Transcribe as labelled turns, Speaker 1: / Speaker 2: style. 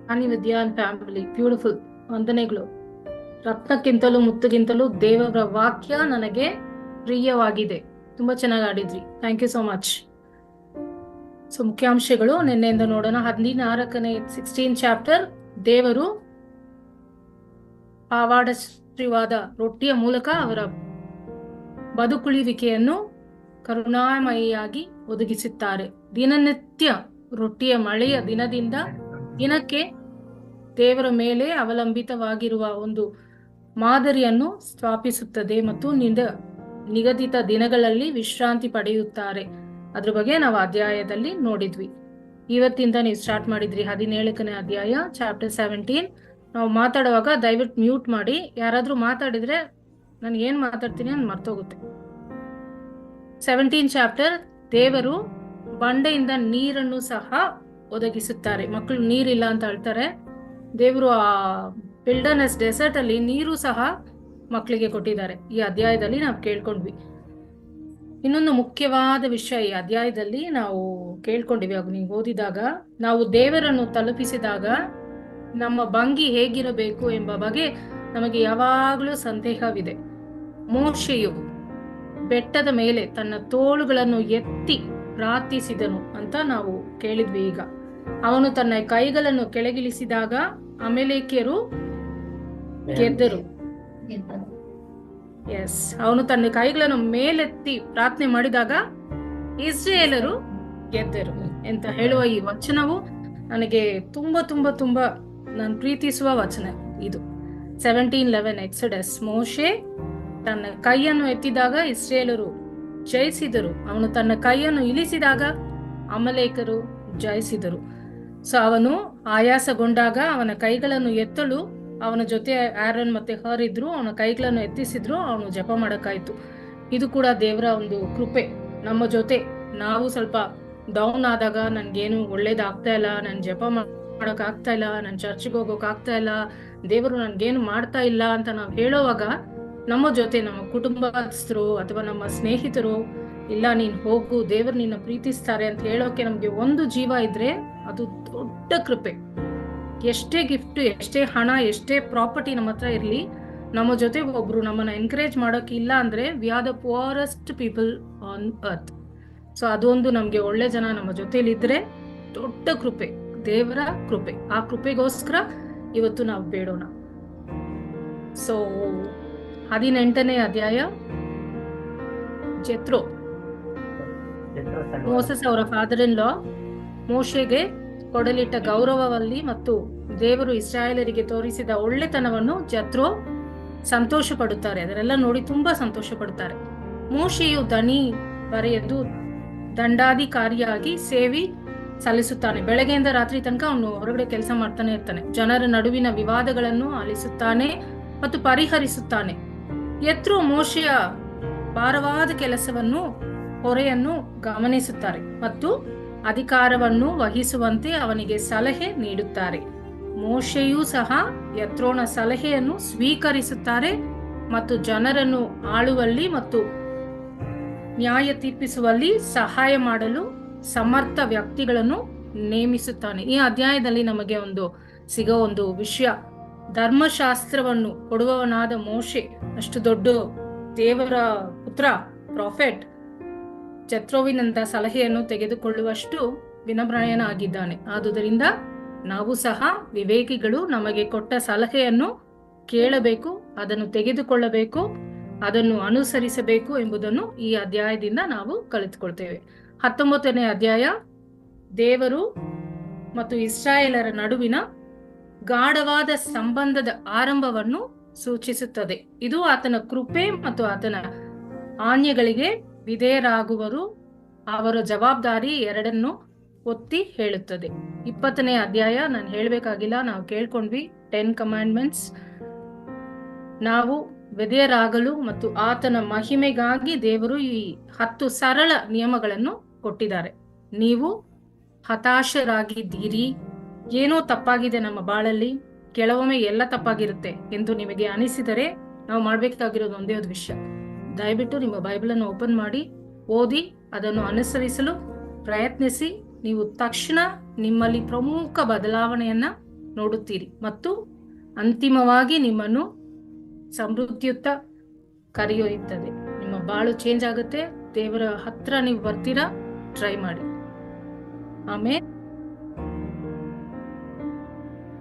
Speaker 1: ರಾಣಿ ವಿದ್ಯಾನ್ family beautiful ವಂದನೆಗಳು. ರತ್ನಕ್ಕಿಂತಲೂ ಮುತ್ತುಗಿಂತಲೂ ದೇವರ ವಾಕ್ಯ ನನಗೆ ಪ್ರಿಯವಾಗಿದೆ. ತುಂಬಾ ಚೆನ್ನಾಗಿ ಆಡಿದ್ರಿ. Thank you so much. So ಮುಖ್ಯಾಂಶಗಳು ನಿನ್ನೆಯಿಂದ ನೋಡೋಣ. 16ನೇ 16 ಚಾಪ್ಟರ್, ದೇವರು ಪಾವಾಡಶ್ರೀವಾದ ರೊಟ್ಟಿಯ ಮೂಲಕ ಅವರ ಬದುಕುಳಿವಿಕೆಯನ್ನು ಕರುಣಾಮಯಿಯಾಗಿ ಒದಗಿಸುತ್ತಾರೆ. ದಿನನಿತ್ಯ ರೊಟ್ಟಿಯ ಮಳೆಯ ದಿನದಿಂದ ದಿನಕ್ಕೆ ದೇವರ ಮೇಲೆ ಅವಲಂಬಿತವಾಗಿರುವ ಒಂದು ಮಾದರಿಯನ್ನು ಸ್ಥಾಪಿಸುತ್ತದೆ ಮತ್ತು ನಿಗದಿತ ದಿನಗಳಲ್ಲಿ ವಿಶ್ರಾಂತಿ ಪಡೆಯುತ್ತಾರೆ. ಅದ್ರ ಬಗ್ಗೆ ನಾವು ಅಧ್ಯಾಯದಲ್ಲಿ ನೋಡಿದ್ವಿ. ಇವತ್ತಿಂದ ನೀವು ಸ್ಟಾರ್ಟ್ ಮಾಡಿದ್ರಿ 17ನೇ ಅಧ್ಯಾಯ, ಚಾಪ್ಟರ್ 17. ನಾವು ಮಾತಾಡುವಾಗ ದಯವಿಟ್ಟು ಮ್ಯೂಟ್ ಮಾಡಿ. ಯಾರಾದ್ರೂ ಮಾತಾಡಿದ್ರೆ ನಾನು ಏನ್ ಮಾತಾಡ್ತೀನಿ ಅಂತ ಮರ್ತೋಗುತ್ತೆ. 17 ಚಾಪ್ಟರ್, ದೇವರು ಬಂಡೆಯಿಂದ ನೀರನ್ನು ಸಹ ಒದಗಿಸುತ್ತಾರೆ. ಮಕ್ಕಳು ನೀರಿಲ್ಲ ಅಂತ ಹೇಳ್ತಾರೆ. ದೇವರು ಆ ವಿಲ್ಡರ್ನೆಸ್ ಡೆಸರ್ಟ್ ಅಲ್ಲಿ ನೀರು ಸಹ ಮಕ್ಕಳಿಗೆ ಕೊಟ್ಟಿದ್ದಾರೆ. ಈ ಅಧ್ಯಾಯದಲ್ಲಿ ನಾವು ಕೇಳ್ಕೊಂಡ್ವಿ. ಇನ್ನೊಂದು ಮುಖ್ಯವಾದ ವಿಷಯ ಈ ಅಧ್ಯಾಯದಲ್ಲಿ ನಾವು ಕೇಳ್ಕೊಂಡಿವಿ. ನೀವು ಓದಿದಾಗ, ನಾವು ದೇವರನ್ನು ತಲುಪಿಸಿದಾಗ ನಮ್ಮ ಭಂಗಿ ಹೇಗಿರಬೇಕು ಎಂಬ ಬಗ್ಗೆ ನಮಗೆ ಯಾವಾಗಲೂ ಸಂದೇಹವಿದೆ. ಮೋಶೆಯು ಬೆಟ್ಟದ ಮೇಲೆ ತನ್ನ ತೋಳುಗಳನ್ನು ಎತ್ತಿ ಪ್ರಾರ್ಥಿಸಿದನು ಅಂತ ನಾವು ಕೇಳಿದ್ವಿ. ಈಗ ಅವನು ತನ್ನ ಕೈಗಳನ್ನು ಕೆಳಗಿಳಿಸಿದಾಗ ಅಮೆಲೇಕ್ಯರು ಗೆದ್ದರು. ಎಸ್, ಅವನು ತನ್ನ ಕೈಗಳನ್ನು ಮೇಲೆತ್ತಿ ಪ್ರಾರ್ಥನೆ ಮಾಡಿದಾಗ ಇಸ್ರೇಲರು ಗೆದ್ದರು ಅಂತ ಹೇಳುವ ಈ ವಚನವು ನನಗೆ ತುಂಬಾ ತುಂಬಾ ತುಂಬಾ ನಾನು ಪ್ರೀತಿಸುವ ವಚನ ಇದು. 17:11 ಎಕ್ಸಡಸ್. ಮೋಶೆ ತನ್ನ ಕೈಯನ್ನು ಎತ್ತಿದಾಗ ಇಸ್ರೇಲರು ಜಯಿಸಿದರು. ಅವನು ತನ್ನ ಕೈಯನ್ನು ಇಳಿಸಿದಾಗ ಅಮಲೇಕರು ಜಯಿಸಿದರು. ಸೊ ಅವನು ಆಯಾಸಗೊಂಡಾಗ ಅವನ ಕೈಗಳನ್ನು ಎತ್ತಲು ಅವನ ಜೊತೆ ಆರನ್ ಮತ್ತೆ ಹರ್ ಇದ್ರು. ಅವನ ಕೈಗಳನ್ನು ಎತ್ತಿಸಿದ್ರು. ಅವನು ಜಪ ಮಾಡಕ್ಕಾಯ್ತು. ಇದು ಕೂಡ ದೇವರ ಒಂದು ಕೃಪೆ ನಮ್ಮ ಜೊತೆ. ನಾವು ಸ್ವಲ್ಪ ಡೌನ್ ಆದಾಗ, ನನ್ಗೇನು ಒಳ್ಳೇದಾಗ್ತಾ ಇಲ್ಲ, ನನ್ ಜಪ ಮಾಡಕ್ ಆಗ್ತಾ ಇಲ್ಲ, ನನ್ ಚರ್ಚ್ಗೆ ಹೋಗೋಕ್ ಆಗ್ತಾ ಇಲ್ಲ, ದೇವರು ನನ್ಗೇನು ಮಾಡ್ತಾ ಇಲ್ಲ ಅಂತ ನಾವು ಹೇಳೋವಾಗ ನಮ್ಮ ಜೊತೆ ನಮ್ಮ ಕುಟುಂಬಸ್ಥರು ಅಥವಾ ನಮ್ಮ ಸ್ನೇಹಿತರು, ಇಲ್ಲ ನೀನ್ ಹೋಗು, ದೇವರು ನಿನ್ನ ಪ್ರೀತಿಸ್ತಾರೆ ಅಂತ ಹೇಳೋಕೆ ನಮ್ಗೆ ಒಂದು ಜೀವ ಇದ್ರೆ ಅದು ದೊಡ್ಡ ಕೃಪೆ. ಎಷ್ಟೇ ಗಿಫ್ಟ್, ಎಷ್ಟೇ ಹಣ, ಎಷ್ಟೇ ಪ್ರಾಪರ್ಟಿ ನಮ್ಮ ಹತ್ರ ಇರ್ಲಿ, ನಮ್ಮ ಜೊತೆ ಒಬ್ರು ನಮ್ಮನ್ನ ಎನ್ಕರೇಜ್ ಮಾಡೋಕೆ ಇಲ್ಲ ಅಂದ್ರೆ we are the poorest people on earth. So ಅದೊಂದು ನಮ್ಗೆ ಒಳ್ಳೆ ಜನ ನಮ್ಮ ಜೊತೆಲಿ ಇದ್ರೆ ದೊಡ್ಡ ಕೃಪೆ, ದೇವರ ಕೃಪೆ. ಆ ಕೃಪೆಗೋಸ್ಕರ ಇವತ್ತು ನಾವು ಬೇಡೋಣ. ಸೊ 18ನೇ ಅಧ್ಯಾಯ, ಜೆತ್ರೋ, ಮೋಸಸ್ ಅವರ ಫಾದರ್ ಇನ್ ಲಾ, ಮೋಶೆಗೆ ಕೊಡಲಿಟ್ಟ ಗೌರವದಲ್ಲಿ ಮತ್ತು ದೇವರು ಇಸ್ರಾಯೇಲರಿಗೆ ತೋರಿಸಿದ ಒಳ್ಳೆತನವನ್ನು ಜೆತ್ರೋ ಸಂತೋಷ ಪಡುತ್ತಾರೆ. ಅದರೆಲ್ಲ ನೋಡಿ ತುಂಬಾ ಸಂತೋಷ ಪಡುತ್ತಾರೆ. ಮೋಶೆಯು ದಣಿ ಬರೆಯದು ದಂಡಾಧಿಕಾರಿಯಾಗಿ ಸೇವೆ ಸಲ್ಲಿಸುತ್ತಾನೆ. ಬೆಳಗ್ಗೆಯಿಂದ ರಾತ್ರಿ ತನಕ ಅವನು ಹೊರಗಡೆ ಕೆಲಸ ಮಾಡ್ತಾನೆ ಇರ್ತಾನೆ. ಜನರ ನಡುವಿನ ವಿವಾದಗಳನ್ನು ಆಲಿಸುತ್ತಾನೆ ಮತ್ತು ಪರಿಹರಿಸುತ್ತಾನೆ. ಯೆತ್ರೋ ಮೋಶೆಯ ಭಾರವಾದ ಕೆಲಸವನ್ನು, ಹೊರೆಯನ್ನು ಗಮನಿಸುತ್ತಾರೆ ಮತ್ತು ಅಧಿಕಾರವನ್ನು ವಹಿಸುವಂತೆ ಅವನಿಗೆ ಸಲಹೆ ನೀಡುತ್ತಾರೆ. ಮೋಶೆಯೂ ಸಹ ಯೆತ್ರೋನ ಸಲಹೆಯನ್ನು ಸ್ವೀಕರಿಸುತ್ತಾರೆ ಮತ್ತು ಜನರನ್ನು ಆಳುವಲ್ಲಿ ಮತ್ತು ನ್ಯಾಯ ತೀರ್ಪಿಸುವಲ್ಲಿ ಸಹಾಯ ಮಾಡಲು ಸಮರ್ಥ ವ್ಯಕ್ತಿಗಳನ್ನು ನೇಮಿಸುತ್ತಾನೆ. ಈ ಅಧ್ಯಾಯದಲ್ಲಿ ನಮಗೆ ಸಿಗೋ ಒಂದು ವಿಷಯ, ಧರ್ಮಶಾಸ್ತ್ರವನ್ನು ಕೊಡುವವನಾದ ಮೋಶೆ, ಅಷ್ಟು ದೊಡ್ಡ ದೇವರ ಪುತ್ರ, ಪ್ರಾಫೆಟ್, ಜೆತ್ರೋವಿನಿಂದ ಸಲಹೆಯನ್ನು ತೆಗೆದುಕೊಳ್ಳುವಷ್ಟು ವಿನಮ್ರನಾಗಿದ್ದಾನೆ. ಆದುದರಿಂದ ನಾವು ಸಹ ವಿವೇಕಿಗಳು ನಮಗೆ ಕೊಟ್ಟ ಸಲಹೆಯನ್ನು ಕೇಳಬೇಕು, ಅದನ್ನು ತೆಗೆದುಕೊಳ್ಳಬೇಕು, ಅದನ್ನು ಅನುಸರಿಸಬೇಕು ಎಂಬುದನ್ನು ಈ ಅಧ್ಯಾಯದಿಂದ ನಾವು ಕಲಿತುಕೊಳ್ತೇವೆ. 19ನೇ ಅಧ್ಯಾಯ, ದೇವರು ಮತ್ತು ಇಸ್ರಾಯೇಲರ ನಡುವಿನ ಗಾಢವಾದ ಸಂಬಂಧದ ಆರಂಭವನ್ನು ಸೂಚಿಸುತ್ತದೆ. ಇದು ಆತನ ಕೃಪೆ ಮತ್ತು ಆತನ ಆಜ್ಞೆಗಳಿಗೆ ವಿಧೇಯರಾಗುವರು, ಅವರ ಜವಾಬ್ದಾರಿ ಎರಡನ್ನು ಒತ್ತಿ ಹೇಳುತ್ತದೆ. 20ನೇ ಅಧ್ಯಾಯ ನಾನು ಹೇಳ್ಬೇಕಾಗಿಲ್ಲ, ನಾವು ಕೇಳ್ಕೊಂಡ್ವಿ. 10 ಕಮಾಂಡ್ಮೆಂಟ್ಸ್. ನಾವು ವಿಧೇಯರಾಗಲು ಮತ್ತು ಆತನ ಮಹಿಮೆಗಾಗಿ ದೇವರು ಈ 10 ಸರಳ ನಿಯಮಗಳನ್ನು ಕೊಟ್ಟಿದ್ದಾರೆ. ನೀವು ಹತಾಶರಾಗಿದ್ದೀರಿ, ಏನೋ ತಪ್ಪಾಗಿದೆ ನಮ್ಮ ಬಾಳಲ್ಲಿ, ಕೆಲವೊಮ್ಮೆ ಎಲ್ಲ ತಪ್ಪಾಗಿರುತ್ತೆ ಎಂದು ನಿಮಗೆ ಅನಿಸಿದರೆ ನಾವು ಮಾಡ್ಬೇಕಾಗಿರೋದು ಒಂದೇ ಒಂದು ವಿಷಯ. ದಯವಿಟ್ಟು ನಿಮ್ಮ ಬೈಬಲ್ ಅನ್ನು ಓಪನ್ ಮಾಡಿ ಓದಿ ಅದನ್ನು ಅನುಸರಿಸಲು ಪ್ರಯತ್ನಿಸಿ. ನೀವು ತಕ್ಷಣ ನಿಮ್ಮಲ್ಲಿ ಪ್ರಮುಖ ಬದಲಾವಣೆಯನ್ನ ನೋಡುತ್ತೀರಿ ಮತ್ತು ಅಂತಿಮವಾಗಿ ನಿಮ್ಮನ್ನು ಸಮೃದ್ಧಿಯುತ್ತ ಕರೆಯೊಯ್ಯುತ್ತದೆ. ನಿಮ್ಮ ಬಾಳು ಚೇಂಜ್ ಆಗುತ್ತೆ. ದೇವರ ಹತ್ರ ನೀವು ಬರ್ತೀರಾ, ಟ್ರೈ ಮಾಡಿ. ಆಮೇಲೆ